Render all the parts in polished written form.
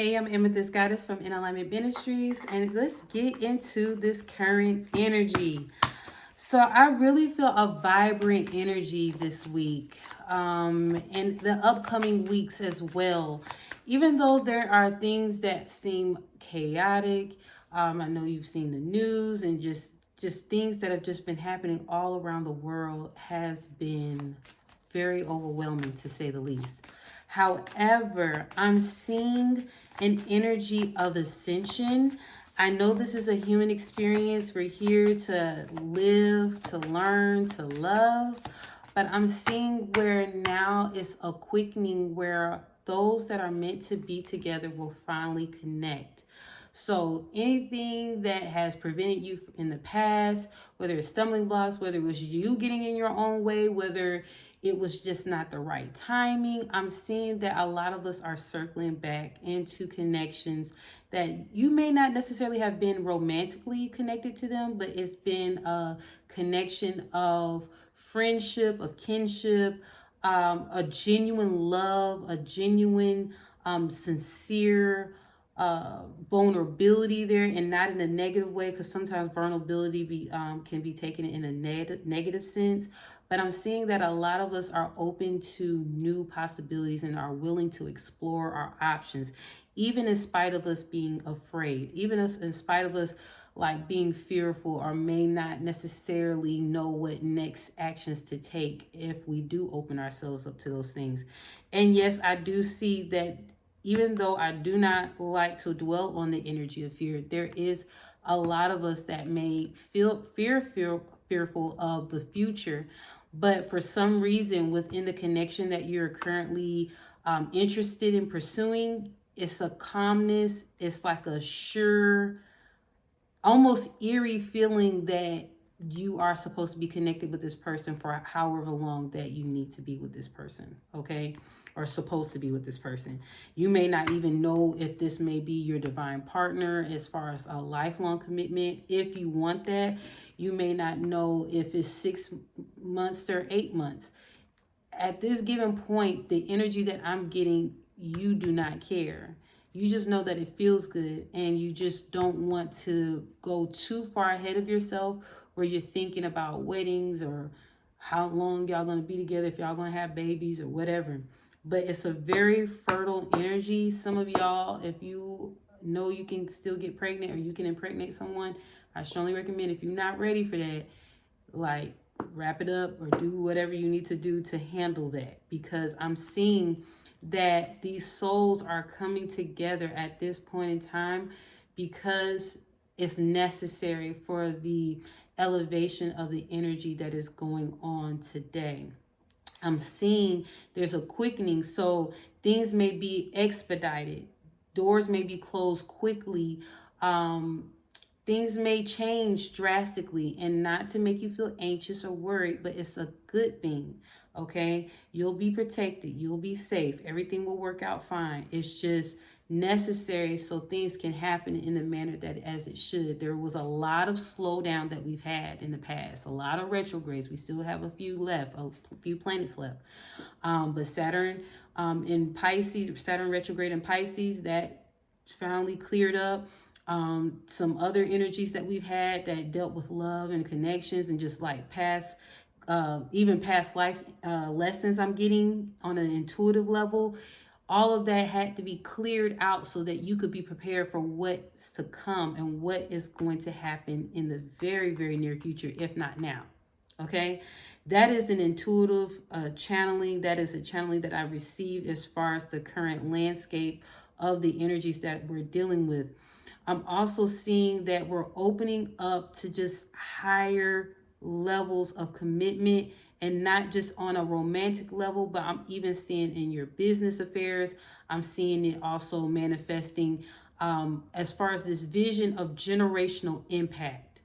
Hey, I'm Amethyst Goddess from InAlignment Ministries, and let's get into this current energy. So I really feel a vibrant energy this week, and the upcoming weeks as well. Even though there are things that seem chaotic, I know you've seen the news and just things that have just been happening all around the world has been very overwhelming to say the least. However, I'm seeing an energy of ascension. I know this is a human experience. We're here to live, to learn, to love. But I'm seeing where now it's a quickening where those that are meant to be together will finally connect. So anything that has prevented you in the past, whether it's stumbling blocks, whether it was you getting in your own way, whether it was just not the right timing, I'm seeing that a lot of us are circling back into connections that you may not necessarily have been romantically connected to them, but it's been a connection of friendship, of kinship, a genuine love, a genuine, sincere vulnerability there, and not in a negative way, because sometimes vulnerability can be taken in a negative sense. But I'm seeing that a lot of us are open to new possibilities and are willing to explore our options, even in spite of us being afraid, even in spite of us like being fearful or may not necessarily know what next actions to take if we do open ourselves up to those things. And yes, I do see that even though I do not like to dwell on the energy of fear, there is a lot of us that may feel fearful of the future. But for some reason, within the connection that you're currently interested in pursuing, it's a calmness. It's like a sure, almost eerie feeling that you are supposed to be connected with this person for however long that you need to be with this person, okay? Or supposed to be with this person. You may not even know if this may be your divine partner as far as a lifelong commitment. If you want that, you may not know if it's 6 months or 8 months. At this given point, the energy that I'm getting, you do not care. You just know that it feels good, and you just don't want to go too far ahead of yourself where you're thinking about weddings or how long y'all going to be together, if y'all going to have babies or whatever. But it's a very fertile energy. Some of y'all, if you know you can still get pregnant or you can impregnate someone, I strongly recommend, if you're not ready for that, like, wrap it up or do whatever you need to do to handle that, because I'm seeing that these souls are coming together at this point in time because it's necessary for the elevation of the energy that is going on today. I'm seeing there's a quickening, so things may be expedited, doors may be closed quickly, things may change drastically, and not to make you feel anxious or worried, but it's a good thing. Okay, you'll be protected, you'll be safe, everything will work out fine. It's just necessary so things can happen in the manner that as it should. There was a lot of slowdown that we've had in the past, a lot of retrogrades. We still have a few left, a few planets left, but Saturn in Pisces, Saturn retrograde in Pisces, that finally cleared up. Some other energies that we've had that dealt with love and connections and just like past, even past life lessons I'm getting on an intuitive level. All of that had to be cleared out so that you could be prepared for what's to come and what is going to happen in the very, very near future, if not now. Okay, that is an intuitive channeling. That is a channeling that I received as far as the current landscape of the energies that we're dealing with. I'm also seeing that we're opening up to just higher levels of commitment, and not just on a romantic level, but I'm even seeing in your business affairs. I'm seeing it also manifesting as far as this vision of generational impact.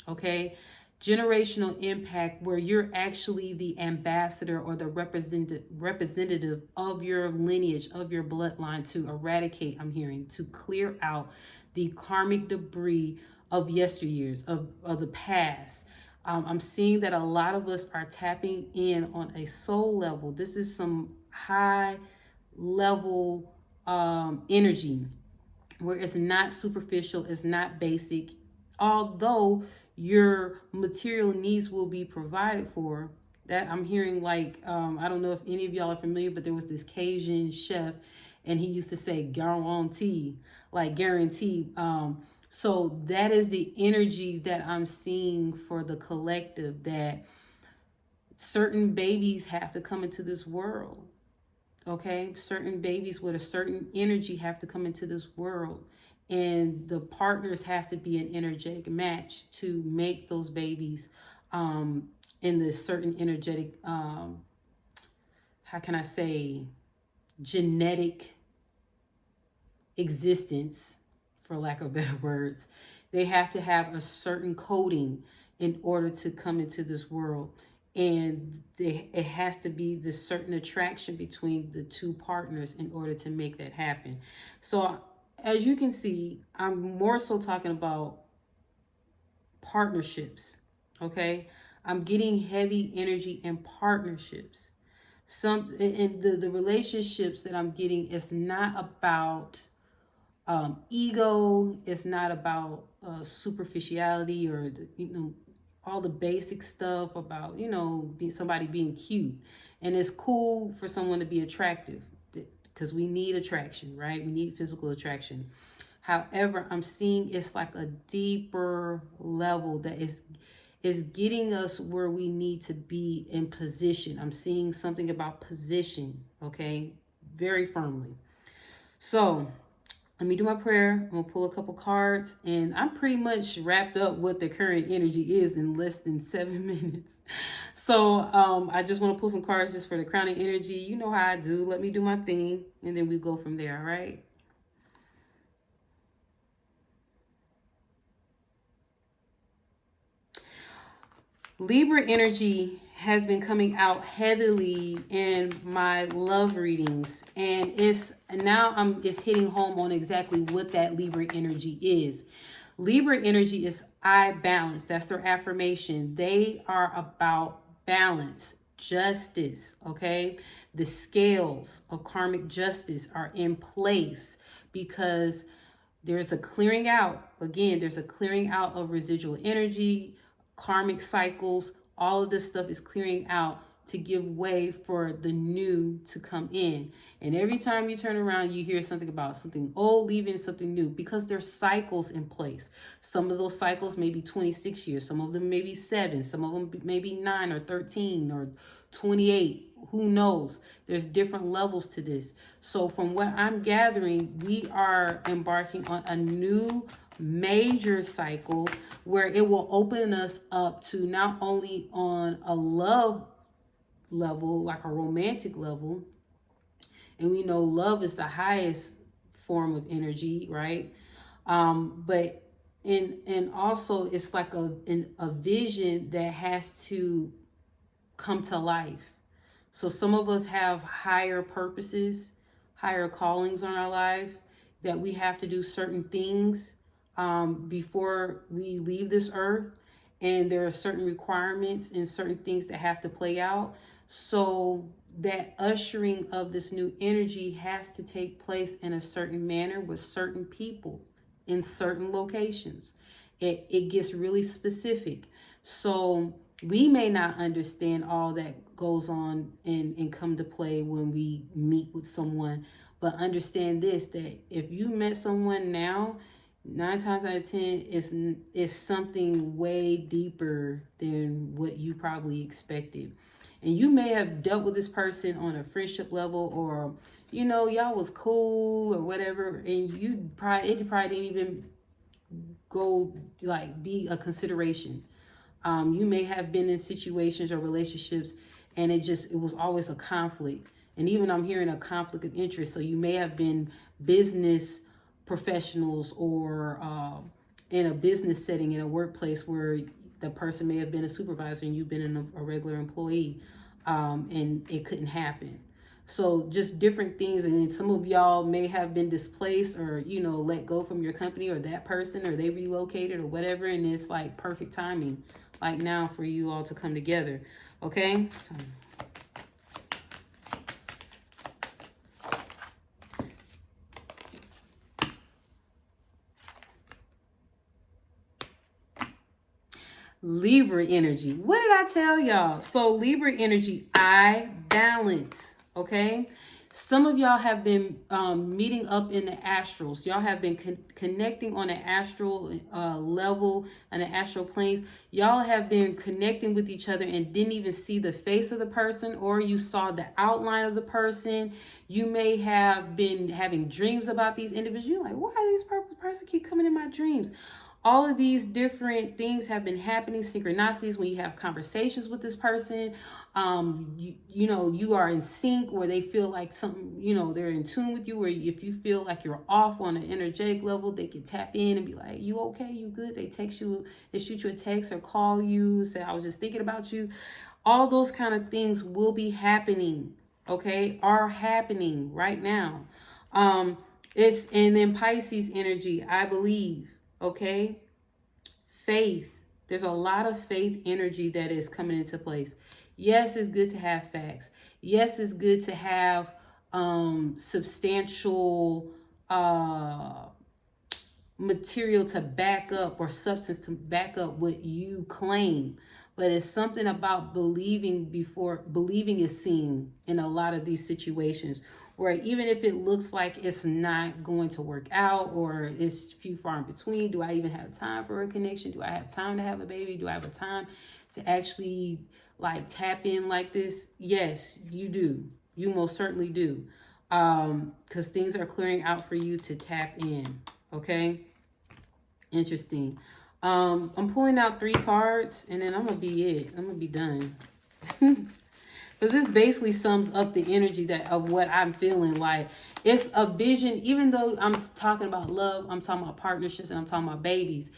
Okay, generational impact where you're actually the ambassador or the representative of your lineage, of your bloodline, to eradicate, I'm hearing, to clear out the karmic debris of yesteryears, of the past. I'm seeing that a lot of us are tapping in on a soul level. This is some high level energy. where it's not superficial, it's not basic. Although your material needs will be provided for, that I'm hearing like, I don't know if any of y'all are familiar, but there was this Cajun chef and he used to say guarantee, like guarantee. So that is the energy that I'm seeing for the collective, that certain babies have to come into this world. Okay, certain babies with a certain energy have to come into this world, and the partners have to be an energetic match to make those babies in this certain energetic, how can I say, genetic existence, for lack of better words. They have to have a certain coding in order to come into this world, and it has to be this certain attraction between the two partners in order to make that happen. So as you can see, I'm more so talking about partnerships. Okay, I'm getting heavy energy in partnerships. Some in the relationships that I'm getting, is not about ego. It's not about superficiality, or all the basic stuff about somebody being cute. And it's cool for someone to be attractive, because we need attraction, right? We need physical attraction. However, I'm seeing it's like a deeper level that is getting us where we need to be in position. I'm seeing something about position, okay, very firmly. So let me do my prayer. I'm going to pull a couple cards, and I'm pretty much wrapped up what the current energy is in less than 7 minutes. So I just want to pull some cards just for the crowning energy. You know how I do. Let me do my thing, and then we go from there, all right? Libra energy has been coming out heavily in my love readings, and it's hitting home on exactly what that Libra energy is. Libra energy is I balance. That's their affirmation. They are about balance, justice, okay? The scales of karmic justice are in place because there's a clearing out. Again, there's a clearing out of residual energy, karmic cycles. All of this stuff is clearing out to give way for the new to come in. And every time you turn around, you hear something about something old leaving, something new, because there's cycles in place. Some of those cycles may be 26 years, some of them may be 7, some of them may be 9 or 13 or 28. Who knows? There's different levels to this. So from what I'm gathering, we are embarking on a new major cycle where it will open us up to not only on a love level, like a romantic level, and we know love is the highest form of energy, right? But and also it's like a vision that has to come to life. So some of us have higher purposes, higher callings on our life, that we have to do certain things before we leave this earth. And there are certain requirements and certain things that have to play out. So that ushering of this new energy has to take place in a certain manner with certain people in certain locations. It gets really specific. So we may not understand all that goes on and come to play when we meet with someone, but understand this, that if you met someone now, 9 times out of 10 is something way deeper than what you probably expected. And you may have dealt with this person on a friendship level, or y'all was cool or whatever, and it probably didn't even go like be a consideration. You may have been in situations or relationships, and it was always a conflict. And even I'm hearing a conflict of interest. So you may have been business professionals, or in a business setting, in a workplace where the person may have been a supervisor and you've been a regular employee, and it couldn't happen. So just different things. And some of y'all may have been displaced, or let go from your company, or that person, or they relocated, or whatever, and it's like perfect timing, like now, for you all to come together. Okay, so Libra energy. What did I tell y'all? So Libra energy, I balance. Okay. Some of y'all have been meeting up in the astrals. Y'all have been connecting on an astral level and the astral planes. Y'all have been connecting with each other and didn't even see the face of the person, or you saw the outline of the person. You may have been having dreams about these individuals. You're like, why does this person keep coming in my dreams? All of these different things have been happening, synchronicities, when you have conversations with this person. You know, you are in sync, where they feel like something, you know, they're in tune with you, where if you feel like you're off on an energetic level, they can tap in and be like, you okay, you good? They text you, they shoot you a text or call you, say, I was just thinking about you. All those kind of things will be happening, okay, are happening right now. And then Pisces energy, I believe. Okay, faith. There's a lot of faith energy that is coming into place. Yes, it's good to have facts. Yes, it's good to have substantial material to back up, or substance to back up what you claim. But it's something about believing before believing is seen in a lot of these situations, where even if it looks like it's not going to work out, or it's few far in between, do I even have time for a connection? Do I have time to have a baby? Do I have a time to actually like tap in like this? Yes, you do. You most certainly do. Because things are clearing out for you to tap in. Okay. Interesting. I'm pulling out 3 cards, and then I'm gonna be it. I'm gonna be done. Because this basically sums up the energy of what I'm feeling like. It's a vision. Even though I'm talking about love, I'm talking about partnerships, and I'm talking about babies.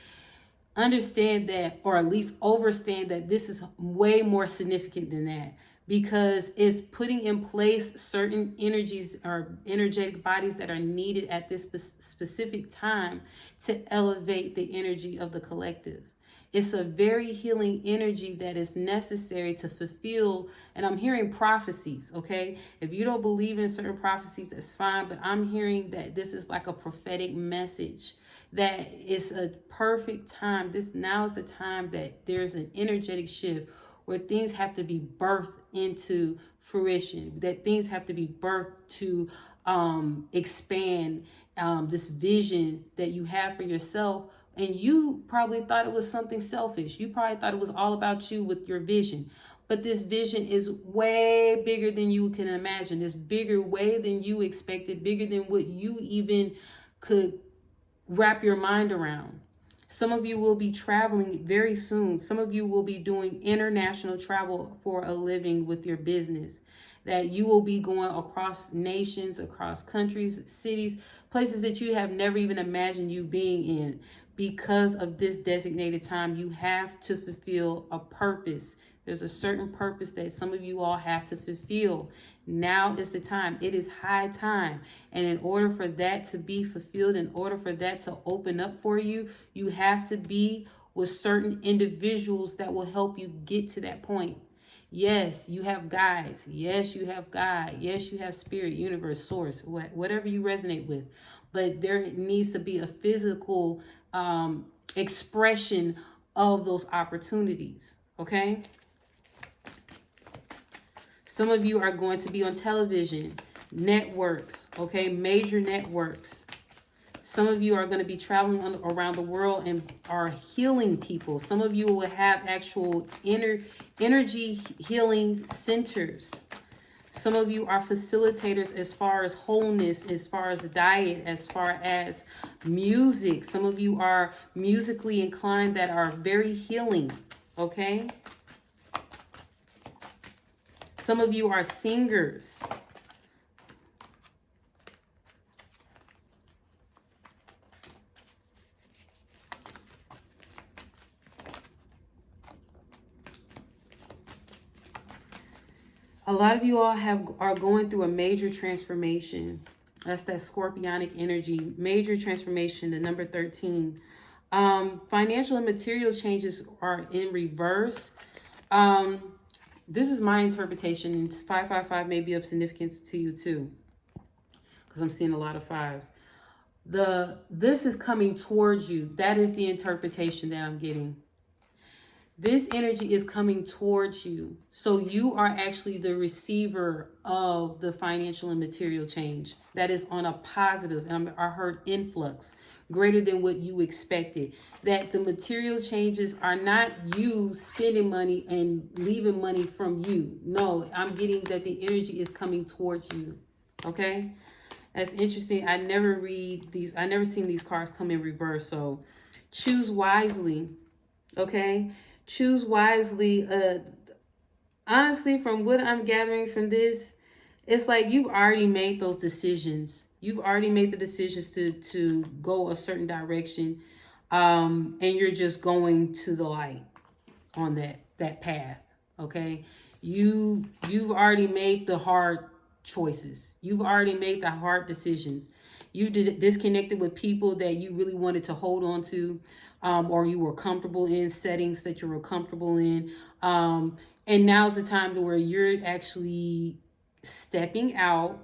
Understand that, or at least understand that this is way more significant than that, because it's putting in place certain energies or energetic bodies that are needed at this specific time to elevate the energy of the collective. It's a very healing energy that is necessary to fulfill. And I'm hearing prophecies, okay? If you don't believe in certain prophecies, that's fine. But I'm hearing that this is like a prophetic message, that it's a perfect time. Now is the time that there's an energetic shift, where things have to be birthed into fruition, that things have to be birthed to expand this vision that you have for yourself. And you probably thought it was something selfish. You probably thought it was all about you with your vision. But this vision is way bigger than you can imagine. It's bigger, way than you expected, bigger than what you even could wrap your mind around. Some of you will be traveling very soon. Some of you will be doing international travel for a living with your business. That you will be going across nations, across countries, cities, places that you have never even imagined you being in. Because of this designated time, you have to fulfill a purpose. There's a certain purpose that some of you all have to fulfill. Now is the time. It is high time. And in order for that to be fulfilled, in order for that to open up for you, you have to be with certain individuals that will help you get to that point. Yes, you have guides. Yes, you have God. Yes, you have spirit, universe, source, whatever you resonate with. But there needs to be a physical expression of those opportunities. Okay. Some of you are going to be on television, networks, okay, major networks. Some of you are going to be traveling around the world and are healing people. Some of you will have actual energy healing centers. Some of you are facilitators as far as wholeness, as far as diet, as far as music. Some of you are musically inclined that are very healing, okay? Some of you are singers. A lot of you all are going through a major transformation. That's that scorpionic energy, major transformation, the number 13. Financial and material changes are in reverse. This is my interpretation. 555 may be of significance to you too, because I'm seeing a lot of 5s. This is coming towards you. That is the interpretation that I'm getting. This energy is coming towards you. So you are actually the receiver of the financial and material change that is on a positive, and I heard influx, greater than what you expected. That the material changes are not you spending money and leaving money from you. No, I'm getting that the energy is coming towards you. Okay? That's interesting. I never seen these cards come in reverse. So choose wisely. Okay? Choose wisely. Honestly, from what I'm gathering from this, it's like you've already made those decisions. You've already made the decisions to go a certain direction, and you're just going to the light on that path. Okay, you've already made the hard choices. You've already made the hard decisions. You disconnected with people that you really wanted to hold on to, or you were comfortable in settings that you were comfortable in. And now's the time to where you're actually stepping out,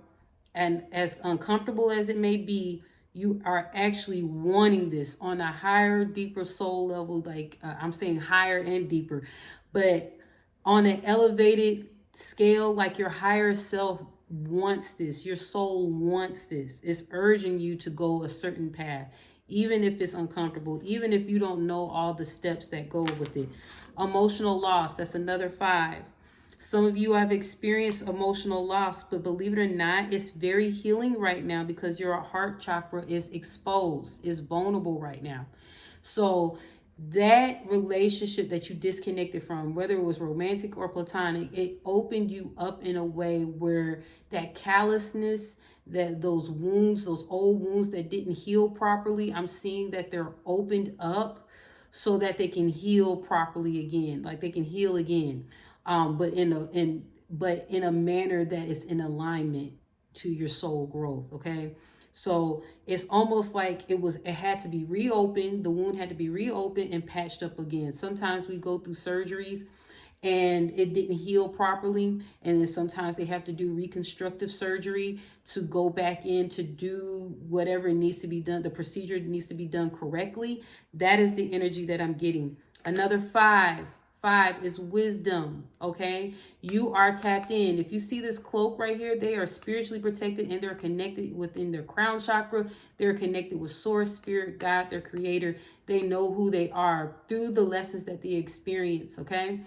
and as uncomfortable as it may be, you are actually wanting this on a higher, deeper soul level. Like I'm saying higher and deeper, but on an elevated scale, like your higher self wants this. Your soul wants this. It's urging you to go a certain path, even if it's uncomfortable, even if you don't know all the steps that go with it. Emotional loss, that's another 5. Some of you have experienced emotional loss, but believe it or not, it's very healing right now because your heart chakra is exposed, is vulnerable right now. So that relationship that you disconnected from, whether it was romantic or platonic, it opened you up in a way where that callousness, that those wounds, those old wounds that didn't heal properly, I'm seeing that they're opened up so that they can heal properly again, like they can heal again, but in a manner that is in alignment to your soul growth. Okay, so it's almost like it had to be reopened. The wound had to be reopened and patched up again. Sometimes we go through surgeries and it didn't heal properly, and then sometimes they have to do reconstructive surgery to go back in to do whatever needs to be done. The procedure needs to be done correctly. That is the energy that I'm getting. Another 5 is wisdom. Okay, you are tapped in. If you see this cloak right here, they are spiritually protected and they're connected within their crown chakra. They're connected with source, spirit, God, their creator. They know who they are through the lessons that they experience. Okay,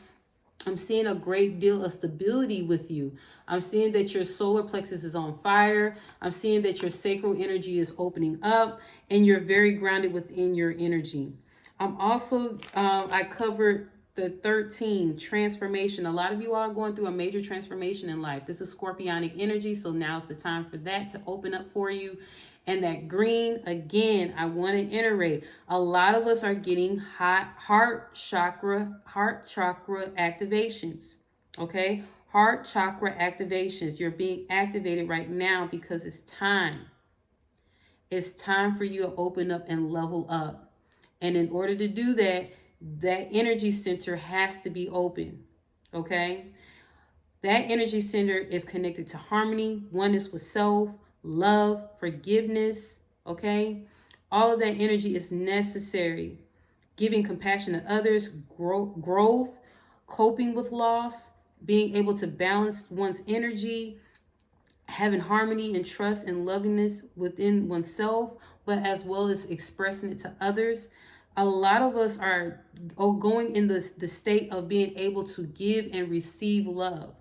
I'm seeing a great deal of stability with you. I'm seeing that your solar plexus is on fire. I'm seeing that your sacral energy is opening up and you're very grounded within your energy. I'm also, I covered the 13, transformation. A lot of you are going through a major transformation in life. This is scorpionic energy, so now's the time for that to open up for you. And that green, again, I want to iterate. A lot of us are getting heart chakra activations. Okay? Heart chakra activations. You're being activated right now because it's time. It's time for you to open up and level up. And in order to do that, that energy center has to be open. Okay? That energy center is connected to harmony, oneness with self, love, forgiveness. Okay? All of that energy is necessary. Giving compassion to others, growth, coping with loss, being able to balance one's energy, having harmony and trust and lovingness within oneself, but as well as expressing it to others. A lot of us are going in the state of being able to give and receive love.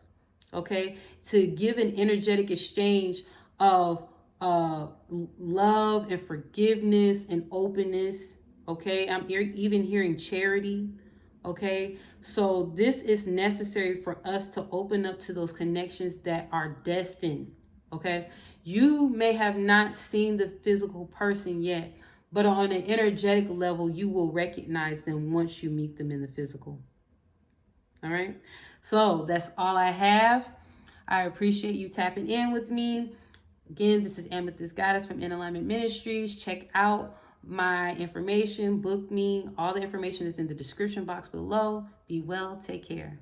Okay, to give an energetic exchange of love and forgiveness and openness. Okay, I'm even hearing charity. Okay, so this is necessary for us to open up to those connections that are destined. Okay, you may have not seen the physical person yet, but on an energetic level, you will recognize them once you meet them in the physical. All right, so that's all I have. I appreciate you tapping in with me. Again, this is Amethyst Goddess from InAlignment Ministries. Check out my information, book me. All the information is in the description box below. Be well, take care.